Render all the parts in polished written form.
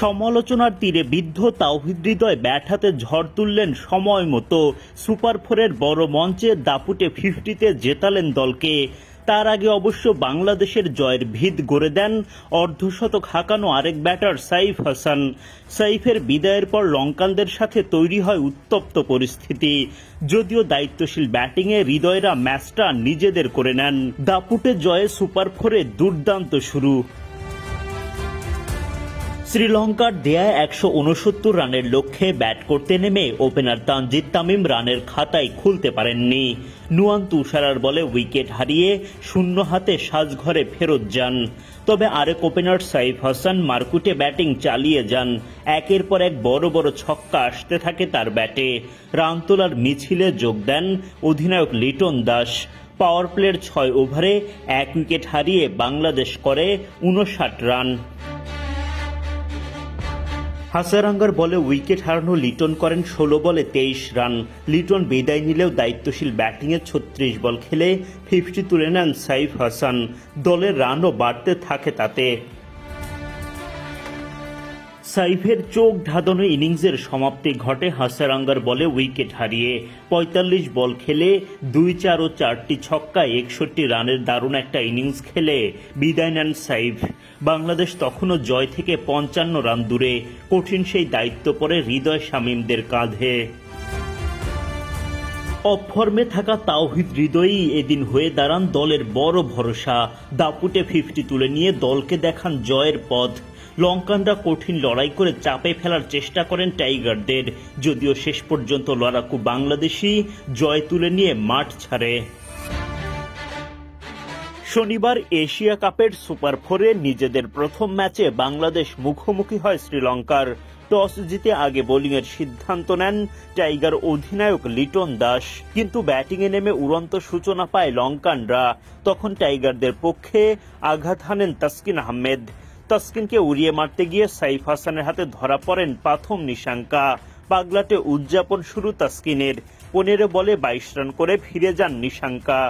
সমালোচনার তীরে বিদ্ধ তাওহিদ হৃদয় ব্যাট হাতে ঝড় তুললেন সময় মতো। সুপার ফোরের বড় মঞ্চে দাপুটে 50-তে জেতালেন দলকে। তার আগে অবশ্য বাংলাদেশের জয়ের ভিত গড়ে দেন অর্ধশতক হাঁকানো আরেক ব্যাটার সাইফ হাসান। সাইফের বিদায়ের পর লঙ্কানদের সাথে তৈরি হয় উত্তপ্ত পরিস্থিতি। যদিও দায়িত্বশীল ব্যাটিংয়ে হৃদয়রা ম্যাচটা নিজেদের করে নেন। দাপুটে জয়ে সুপার ফোরে দুর্দান্ত শুরু। শ্রীলঙ্কার দেয়া 169 রানের লক্ষ্যে ব্যাট করতে নেমে ওপেনার তানজিদ তামিম রানের খাতায় খুলতে পারেননি। নুয়ান তুষারার বলে উইকেট হারিয়ে শূন্য হাতে সাজঘরে ফেরত যান। তবে আরেক ওপেনার সাইফ হাসান মারকুটে ব্যাটিং চালিয়ে যান। একের পর এক বড় বড় ছক্কা আসতে থাকে তার ব্যাটে। রান তোলার মিছিলে যোগ দেন অধিনায়ক লিটন দাস। পাওয়ার প্লের 6 ওভারে 1 উইকেট হারিয়ে বাংলাদেশ করে 59 রান। হাসারাঙ্গার বলে উইকেট হারানো লিটন করেন 16 বলে 23 রান। লিটন বিদায় নিলেও দায়িত্বশীল ব্যাটিংয়ে 36 বল খেলে 50 তুলে নেন সাইফ হাসান। দলের রানও বাড়তে থাকে তাতে। সাইফের চোখ ধাঁধানো ইনিংসের সমাপ্তি ঘটে হাসারাঙ্গার বলে উইকেট হারিয়ে। 45 বল খেলে 2-4 ও 4টি ছক্কায় 61 রানের দারুণ একটা ইনিংস খেলে বিদায় নেন সাইফ। বাংলাদেশ তখনও জয় থেকে 55 রান দূরে। কঠিন সেই দায়িত্ব পড়ে হৃদয় শামীমদের কাঁধে। অফ ফর্মে থাকা তাওহিদ হৃদয়ই এদিন হয়ে দাঁড়ান দলের বড় ভরসা। দাপুটে 50 তুলে নিয়ে দলকে দেখান জয়ের পথ। লঙ্কানরা কঠিন লড়াই করে চাপে ফেলার চেষ্টা করেন টাইগারদের। যদিও শেষ পর্যন্ত লড়াকু বাংলাদেশি জয় তুলে নিয়ে মাঠ ছাড়ে। শনিবার এশিয়া কাপের সুপার ফোরে নিজেদের প্রথম ম্যাচে বাংলাদেশ মুখোমুখি হয় শ্রীলঙ্কার। টস জিতে আগে বোলিংয়ের সিদ্ধান্ত নেন টাইগার অধিনায়ক লিটন দাস। কিন্তু ব্যাটিংয়ে নেমে উড়ন্ত সূচনা পায় লঙ্কানরা। তখন টাইগারদের পক্ষে আঘাত হানেন তাসকিন আহমেদ। তাসকিনকে উড়িয়ে মারতে গিয়ে সাইফ হাসানের হাতে ধরা পড়েন প্রথম নিশাঙ্কা। পাগলাটে উদযাপন শুরু তাসকিনের। 15 বলে 22 রান করে ফিরে যান নিশাঙ্কা।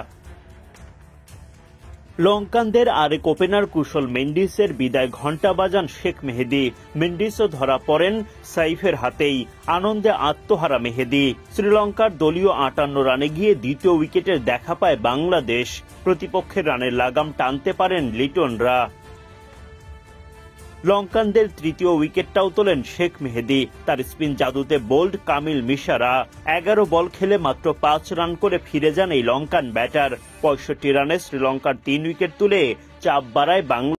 লঙ্কানদের আরেক ওপেনার কুশল মেন্ডিসের বিদায় ঘণ্টা বাজান শেখ মেহেদী। মেন্ডিসও ধরা পড়েন সাইফের হাতেই। আনন্দে আত্মহারা মেহেদী। শ্রীলঙ্কার দলীয় 58 রানে গিয়ে দ্বিতীয় উইকেটের দেখা পায় বাংলাদেশ। প্রতিপক্ষের রানের লাগাম টানতে পারেন লিটনরা। লঙ্কানদের তৃতীয় উইকেটটাও তোলেন শেখ মেহেদী। তার স্পিন জাদুতে বোল্ড কামিল মিশারা। 11 বল খেলে মাত্র 5 রান করে ফিরে যান এই লঙ্কান ব্যাটার। 65 রানে শ্রীলঙ্কার 3 উইকেট তুলে চাপ বাড়ায় বাংলাদেশ।